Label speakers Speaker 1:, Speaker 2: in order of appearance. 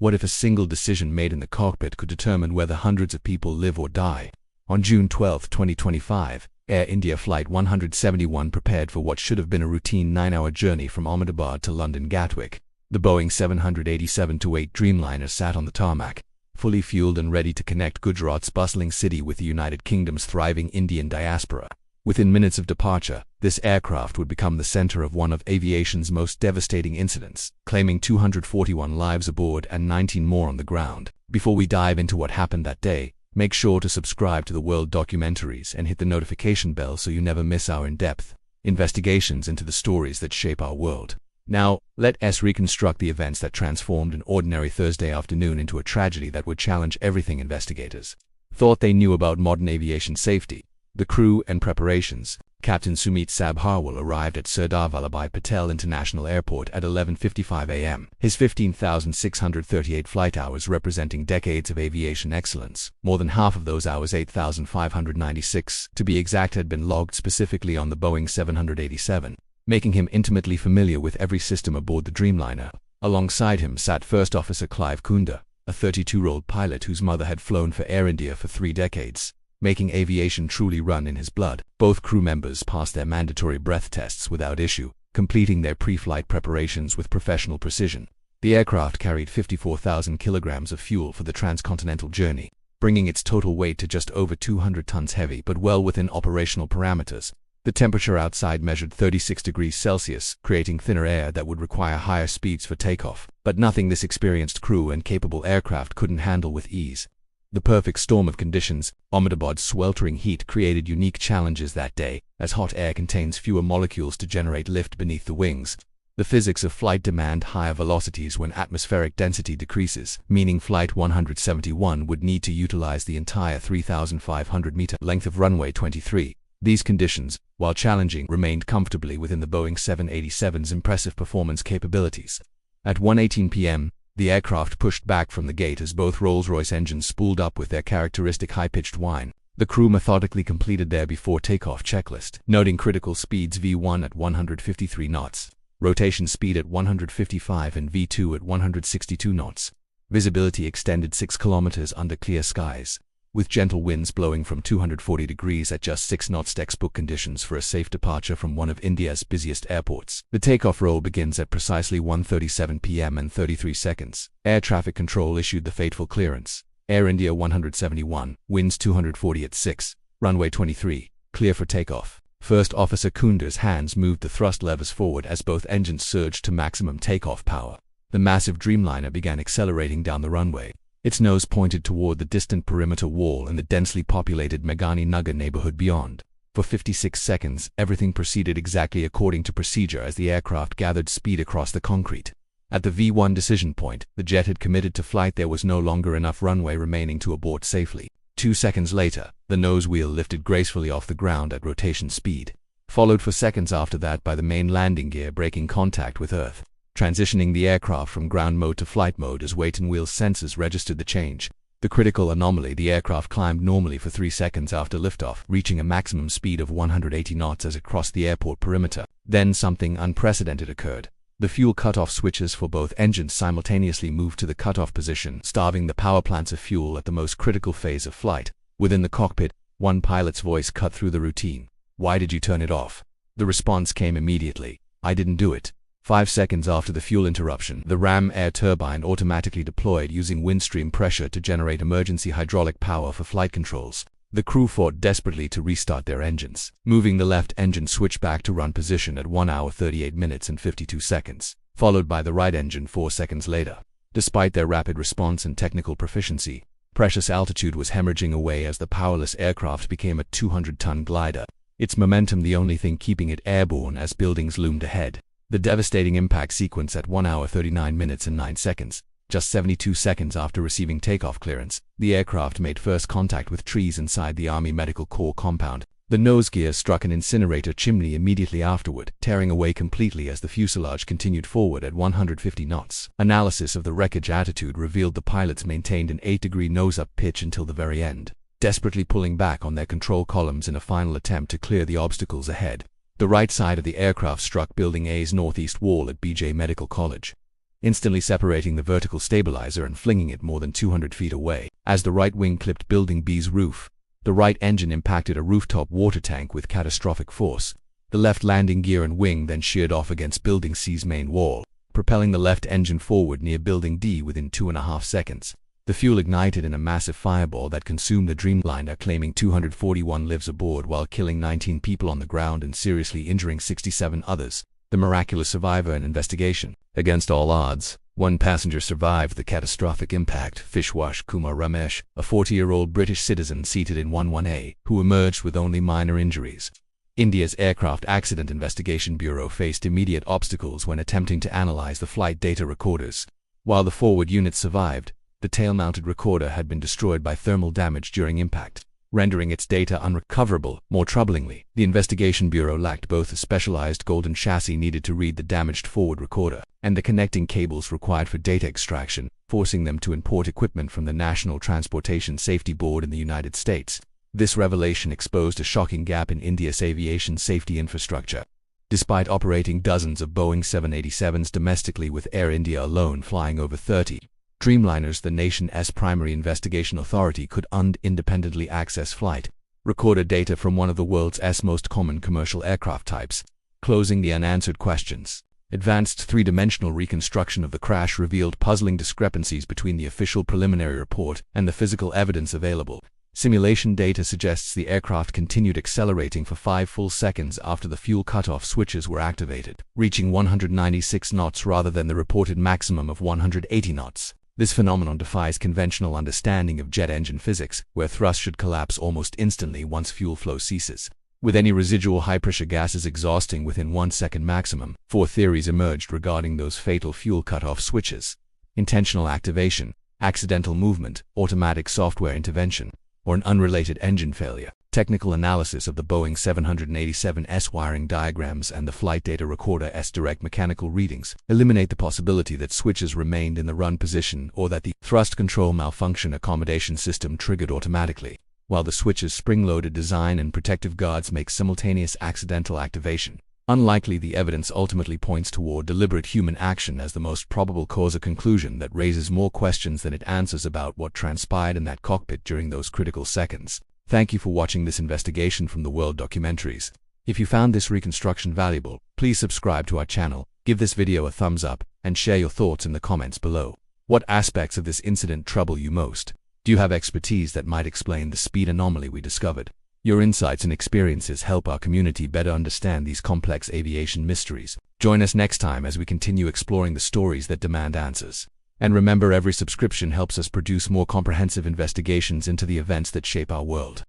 Speaker 1: What if a single decision made in the cockpit could determine whether hundreds of people live or die? On June 12, 2025, Air India Flight 171 prepared for what should have been a routine 9-hour journey from Ahmedabad to London Gatwick. The Boeing 787-8 Dreamliner sat on the tarmac, fully fueled and ready to connect Gujarat's bustling city with the United Kingdom's thriving Indian diaspora. Within minutes of departure, this aircraft would become the center of one of aviation's most devastating incidents, claiming 241 lives aboard and 19 more on the ground. Before we dive into what happened that day, make sure to subscribe to the World Documentaries and hit the notification bell so you never miss our in-depth investigations into the stories that shape our world. Now, let us reconstruct the events that transformed an ordinary Thursday afternoon into a tragedy that would challenge everything investigators thought they knew about modern aviation safety. The crew and preparations. Captain Sumit Sabharwal arrived at Sardar Vallabhbhai Patel International Airport at 11:55 a.m. His 15,638 flight hours representing decades of aviation excellence. More than half of those hours, 8,596 to be exact, had been logged specifically on the Boeing 787, making him intimately familiar with every system aboard the Dreamliner. Alongside him sat First Officer Clive Kunda, a 32-year-old pilot whose mother had flown for Air India for 3 decades. Making aviation truly run in his blood. Both crew members passed their mandatory breath tests without issue, completing their pre-flight preparations with professional precision. The aircraft carried 54,000 kilograms of fuel for the transcontinental journey, bringing its total weight to just over 200 tons, heavy but well within operational parameters. The temperature outside measured 36 degrees Celsius, creating thinner air that would require higher speeds for takeoff, but nothing this experienced crew and capable aircraft couldn't handle with ease. The perfect storm of conditions. Ahmedabad's sweltering heat created unique challenges that day, as hot air contains fewer molecules to generate lift beneath the wings. The physics of flight demand higher velocities when atmospheric density decreases, meaning Flight 171 would need to utilize the entire 3,500-meter length of runway 23. These conditions, while challenging, remained comfortably within the Boeing 787's impressive performance capabilities. At 1:18 p.m., the aircraft pushed back from the gate as both Rolls-Royce engines spooled up with their characteristic high-pitched whine. The crew methodically completed their before takeoff checklist, noting critical speeds: V1 at 153 knots, rotation speed at 155 and V2 at 162 knots. Visibility extended 6 kilometers under clear skies, with gentle winds blowing from 240 degrees at just 6 knots, textbook conditions for a safe departure from one of India's busiest airports. The takeoff roll begins at precisely 1:37 p.m. and 33 seconds. Air traffic control issued the fateful clearance. Air India 171, winds 240 at 6, runway 23, clear for takeoff. First Officer Kunda's hands moved the thrust levers forward as both engines surged to maximum takeoff power. The massive Dreamliner began accelerating down the runway, its nose pointed toward the distant perimeter wall and the densely populated Meghani Nagar neighborhood beyond. For 56 seconds, everything proceeded exactly according to procedure as the aircraft gathered speed across the concrete. At the V1 decision point, the jet had committed to flight. There was no longer enough runway remaining to abort safely. 2 seconds later, the nose wheel lifted gracefully off the ground at rotation speed, followed for seconds after that by the main landing gear breaking contact with Earth, transitioning the aircraft from ground mode to flight mode as weight and wheel sensors registered the change. The critical anomaly: the aircraft climbed normally for 3 seconds after liftoff, reaching a maximum speed of 180 knots as it crossed the airport perimeter. Then something unprecedented occurred. The fuel cutoff switches for both engines simultaneously moved to the cutoff position, starving the power plants of fuel at the most critical phase of flight. Within the cockpit, one pilot's voice cut through the routine. "Why did you turn it off?" The response came immediately. "I didn't do it." 5 seconds after the fuel interruption, the ram air turbine automatically deployed using windstream pressure to generate emergency hydraulic power for flight controls. The crew fought desperately to restart their engines, moving the left engine switch back to run position at 1 hour 38 minutes and 52 seconds, followed by the right engine 4 seconds later. Despite their rapid response and technical proficiency, precious altitude was hemorrhaging away as the powerless aircraft became a 200-ton glider, its momentum the only thing keeping it airborne as buildings loomed ahead. The devastating impact sequence at 1 hour 39 minutes and 9 seconds, just 72 seconds after receiving takeoff clearance, the aircraft made first contact with trees inside the Army Medical Corps compound. The nose gear struck an incinerator chimney immediately afterward, tearing away completely as the fuselage continued forward at 150 knots. Analysis of the wreckage attitude revealed the pilots maintained an 8-degree nose-up pitch until the very end, desperately pulling back on their control columns in a final attempt to clear the obstacles ahead. The right side of the aircraft struck Building A's northeast wall at BJ Medical College. instantly separating the vertical stabilizer and flinging it more than 200 feet away. As the right wing clipped Building B's roof, the right engine impacted a rooftop water tank with catastrophic force. The left landing gear and wing then sheared off against Building C's main wall, propelling the left engine forward near Building D within 2.5 seconds. The fuel ignited in a massive fireball that consumed the Dreamliner, claiming 241 lives aboard while killing 19 people on the ground and seriously injuring 67 others. The miraculous survivor and investigation. Against all odds, one passenger survived the catastrophic impact, Vishwash Kumar Ramesh, a 40-year-old British citizen seated in 11A, who emerged with only minor injuries. India's Aircraft Accident Investigation Bureau faced immediate obstacles when attempting to analyze the flight data recorders. While the forward unit survived, the tail-mounted recorder had been destroyed by thermal damage during impact, rendering its data unrecoverable. More troublingly, the Investigation Bureau lacked both the specialized golden chassis needed to read the damaged forward recorder and the connecting cables required for data extraction, forcing them to import equipment from the National Transportation Safety Board in the United States. This revelation exposed a shocking gap in India's aviation safety infrastructure. Despite operating dozens of Boeing 787s domestically, with Air India alone flying over 30 Dreamliners, the nation's primary investigation authority could independently access flight recorder data from one of the world's most common commercial aircraft types, closing the unanswered questions. Advanced three-dimensional reconstruction of the crash revealed puzzling discrepancies between the official preliminary report and the physical evidence available. Simulation data suggests the aircraft continued accelerating for 5 full seconds after the fuel cutoff switches were activated, reaching 196 knots rather than the reported maximum of 180 knots. This phenomenon defies conventional understanding of jet engine physics, where thrust should collapse almost instantly once fuel flow ceases, with any residual high-pressure gases exhausting within 1 second maximum. 4 theories emerged regarding those fatal fuel cutoff switches: intentional activation, accidental movement, automatic software intervention, or an unrelated engine failure. Technical analysis of the Boeing 787's wiring diagrams and the flight data recorder's direct mechanical readings eliminate the possibility that switches remained in the run position or that the thrust control malfunction accommodation system triggered automatically, while the switch's spring-loaded design and protective guards make simultaneous accidental activation unlikely. The evidence ultimately points toward deliberate human action as the most probable cause, a conclusion that raises more questions than it answers about what transpired in that cockpit during those critical seconds. Thank you for watching this investigation from the World Documentaries. If you found this reconstruction valuable, please subscribe to our channel, give this video a thumbs up, and share your thoughts in the comments below. What aspects of this incident trouble you most? Do you have expertise that might explain the speed anomaly we discovered? Your insights and experiences help our community better understand these complex aviation mysteries. Join us next time as we continue exploring the stories that demand answers. And remember, every subscription helps us produce more comprehensive investigations into the events that shape our world.